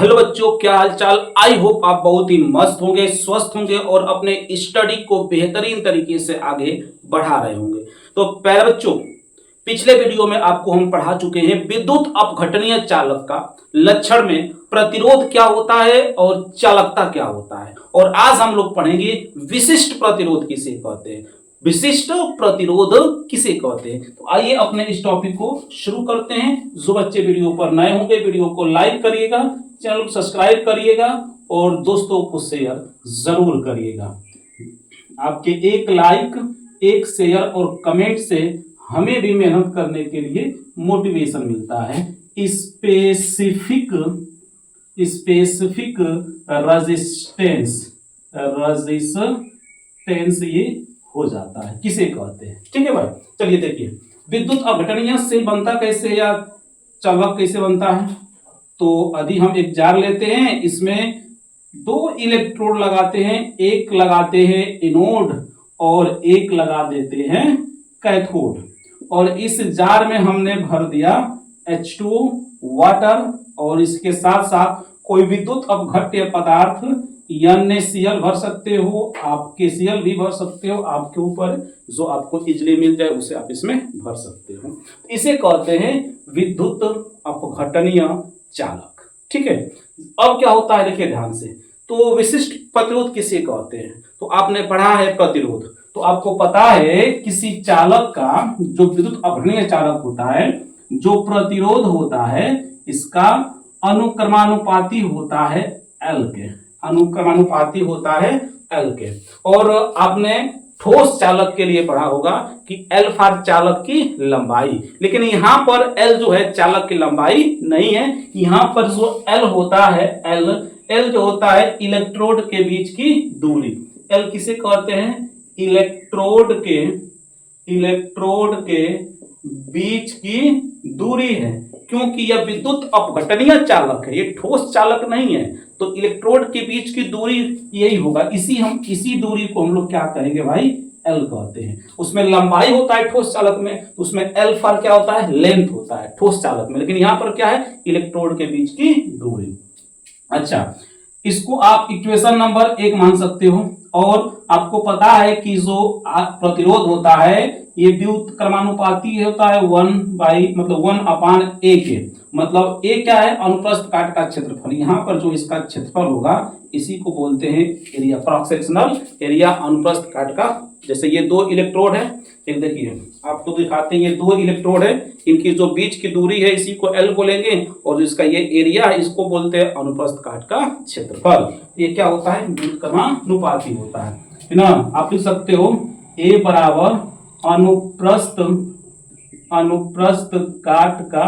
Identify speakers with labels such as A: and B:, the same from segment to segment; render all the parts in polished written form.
A: Hello बच्चों, क्या हाल चाल। आई होप आप बहुत ही मस्त होंगे, स्वस्थ होंगे और अपने स्टडी को बेहतरीन तरीके से आगे बढ़ा रहे होंगे। तो पहले बच्चों, पिछले वीडियो में आपको हम पढ़ा चुके हैं विद्युत अपघटनीय चालक का लक्षण में प्रतिरोध क्या होता है और चालकता क्या होता है। और आज हम लोग पढ़ेंगे विशिष्ट प्रतिरोध किसे कहते हैं। विशिष्ट प्रतिरोध किसे कहते हैं। तो आइए अपने इस टॉपिक को शुरू करते हैं। जो बच्चे वीडियो पर नए होंगे वीडियो को लाइक करिएगा, चैनल को सब्सक्राइब करिएगा और दोस्तों को शेयर जरूर करिएगा। आपके एक लाइक, एक शेयर और कमेंट से हमें भी मेहनत करने के लिए मोटिवेशन मिलता है। स्पेसिफिक रेजिस्टेंस ये हो जाता है, किसे कहते हैं। ठीक है भाई, चलिए देखिए विद्युत अपघटनीय सेल बनता कैसे है या चालक कैसे बनता है। तो अभी हम एक जार लेते हैं, इसमें दो इलेक्ट्रोड लगाते हैं, एक लगाते हैं एनोड और एक लगा देते हैं कैथोड। और इस जार में हमने भर दिया H2 वाटर और इसके साथ साथ कोई विद्युत अपघट्य पदार्थ NaCl भर सकते हो, आप KCl भी भर सकते हो, आपके ऊपर जो आपको इजली मिल जाए उसे आप इसमें भर सकते हो। इसे कहते हैं विद्युत अपघटनीय चालक। ठीक है, अब क्या होता है देखिए ध्यान से। तो विशिष्ट प्रतिरोध किसे कहते हैं। तो आपने पढ़ा है प्रतिरोध, तो आपको पता है किसी चालक का जो विद्युत अपघटनीय चालक होता है, जो प्रतिरोध होता है इसका अनुक्रमानुपाती होता है L के, अनुक्रमानुपाती होता है L के। और आपने ठोस चालक के लिए पढ़ा होगा कि L फॉर चालक की लंबाई, लेकिन यहां पर L जो है चालक की लंबाई नहीं है। यहां पर जो L होता है L जो होता है इलेक्ट्रोड के बीच की दूरी। L किसे कहते हैं, इलेक्ट्रोड के बीच की दूरी है, क्योंकि यह विद्युत अपघटनीय चालक है, ये ठोस चालक नहीं है। तो इलेक्ट्रोड के बीच की दूरी यही होगा, इसी दूरी को हम लोग क्या कहेंगे भाई, L कहते हैं। उसमें लंबाई होता है ठोस चालक में, उसमें L फॉर क्या होता है, लेंथ होता है ठोस चालक में, लेकिन यहां पर क्या है, इलेक्ट्रोड के बीच की दूरी। अच्छा, इसको आप इक्वेशन नंबर 1 मान सकते हो। और आपको पता है कि जो प्रतिरोध होता है ये व्युत्क्रमानुपाती होता है 1/A के। मतलब A क्या है, अनुप्रस्थ काट का क्षेत्रफल। यहाँ पर जो इसका क्षेत्रफल होगा इसी को बोलते हैं एरिया, क्रॉस सेक्शनल एरिया अनुप्रस्थ काट का। जैसे ये दो इलेक्ट्रोड है, एक देखिए आपको दिखाते हैं, ये दो इलेक्ट्रोड है, इनकी जो बीच की दूरी है इसी को L बोलेंगे और इसका ये एरिया है इसको बोलते हैं अनुप्रस्थ काट का क्षेत्रफल। ये क्या होता है, व्युत्क्रमानुपाती होता है ना। आप लिख सकते हो A बराबर अनुप्रस्थ काट का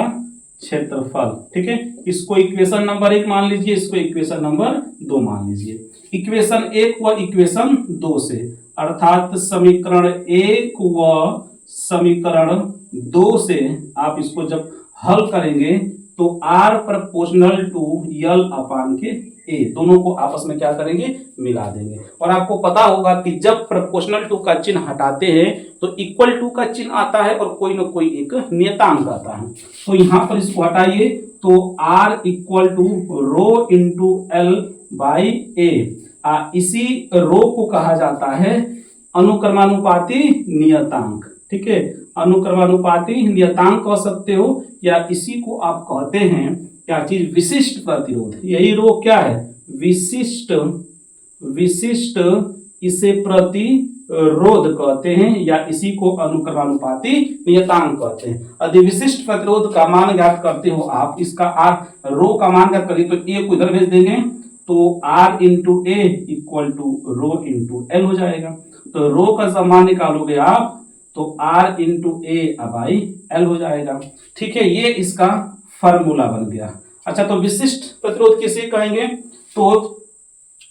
A: क्षेत्रफल। ठीक है, इसको इक्वेशन नंबर 1 मान लीजिए, इसको इक्वेशन नंबर 2 मान लीजिए। इक्वेशन 1 व इक्वेशन 2 से, अर्थात समीकरण 1 व समीकरण 2 से आप इसको जब हल करेंगे तो R प्रोपोर्शनल टू L अपान के A, दोनों को आपस में क्या करेंगे, मिला देंगे। और आपको पता होगा कि जब प्रोपोर्शनल टू का चिन्ह हटाते हैं तो इक्वल टू का चिन्ह आता है और कोई ना कोई एक नियतांक आता है। तो यहां पर इसको हटाइए तो R equal to rho into L by A। इसी रो को कहा जाता है अनुक्रमानुपाती नियतांक। ठीक है, अनुक्रमानुपाती नियतांक कह सकते हो, या इसी को आप कहते हैं क्या चीज, विशिष्ट प्रतिरोध। यही रो क्या है, विशिष्ट इसे प्रतिरोध कहते हैं, या इसी को अनुक्रमानुपाती नियतांक कहते हैं। यदि विशिष्ट प्रतिरोध का मान ज्ञात करते हो आप, इसका R रो का मान ज्ञात करिए तो A को इधर भेज देंगे तो R into A equal to rho into L हो जाएगा। तो रो का जब मान निकालोगे आप तो R into A by L हो जाएगा। ठीक है, ये इसका फार्मूला बन गया। अच्छा, तो विशिष्ट प्रतिरोध किसे कहेंगे, तो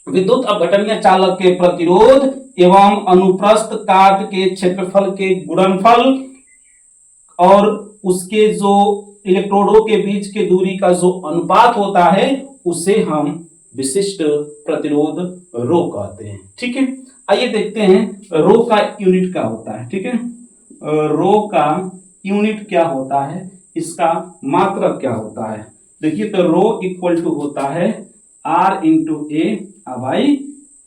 A: विद्युत अपघटनीय चालक के प्रतिरोध एवं अनुप्रस्थ काट के क्षेत्रफल के गुणनफल और उसके जो इलेक्ट्रोडों के बीच के दूरी का जो अनुपात होता है उसे हम विशिष्ट प्रतिरोध रो कहते हैं। ठीक है, आइए देखते हैं रो का यूनिट क्या होता है। ठीक है, रो का यूनिट क्या होता है, इसका मात्रक क्या होता है। देखिए तो रो इक्वल टू होता है R into A by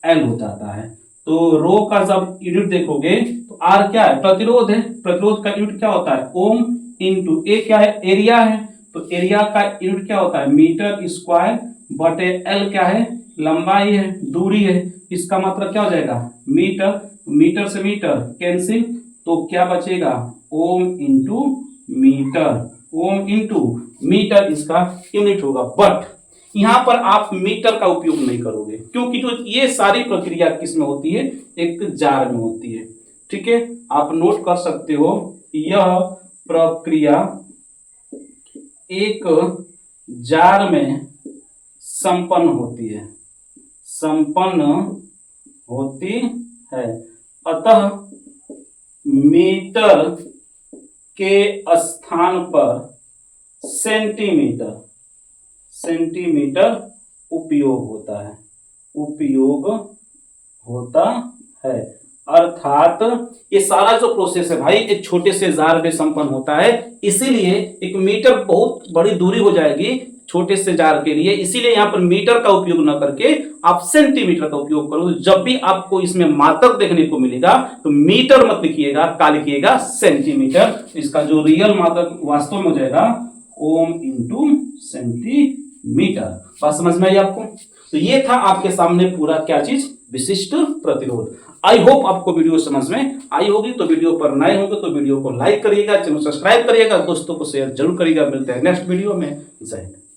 A: L हो जाता है। तो रो का जब यूनिट देखोगे तो R क्या है, प्रतिरोध है, प्रतिरोध का यूनिट क्या होता है ओम, इंटू ए क्या है एरिया है, तो एरिया का यूनिट क्या होता है मीटर स्क्वायर, बटे एल क्या है लंबाई है, दूरी है, इसका मतलब क्या हो जाएगा मीटर, मीटर से मीटर कैंसिल, तो क्या बचेगा ohm into metre, ohm into metre इसका यूनिट होगा। बट यहां पर आप मीटर का उपयोग नहीं करोगे क्योंकि जो ये सारी प्रक्रिया किसमें होती है एक जार में होती है। ठीक है, आप नोट कर सकते हो यह प्रक्रिया एक जार में संपन्न होती है, संपन्न होती है। अतः मीटर के स्थान पर सेंटीमीटर, सेंटीमीटर उपयोग होता है, उपयोग होता है। अर्थात ये सारा जो प्रोसेस है भाई एक छोटे से जार में संपन्न होता है, इसीलिए एक मीटर बहुत बड़ी दूरी हो जाएगी छोटे से जार के लिए, इसीलिए यहां पर मीटर का उपयोग न करके आप सेंटीमीटर का उपयोग करो। जब भी आपको इसमें मात्रक देखने को मिलेगा तो मीटर मत लिखिएगा, क्या लिखिएगा सेंटीमीटर। इसका जो रियल मात्रक वास्तव में हो जाएगा ओम इंटू सेंटीमीटर। बात समझ में आई आपको? तो ये था आपके सामने पूरा क्या चीज विशिष्ट प्रतिरोध। आई होप आपको वीडियो समझ में आई होगी। तो वीडियो पर नए होंगे तो वीडियो को लाइक करिएगा, चैनल सब्सक्राइब करिएगा, दोस्तों को शेयर जरूर करिएगा। मिलते हैं नेक्स्ट वीडियो में। जय हिंद।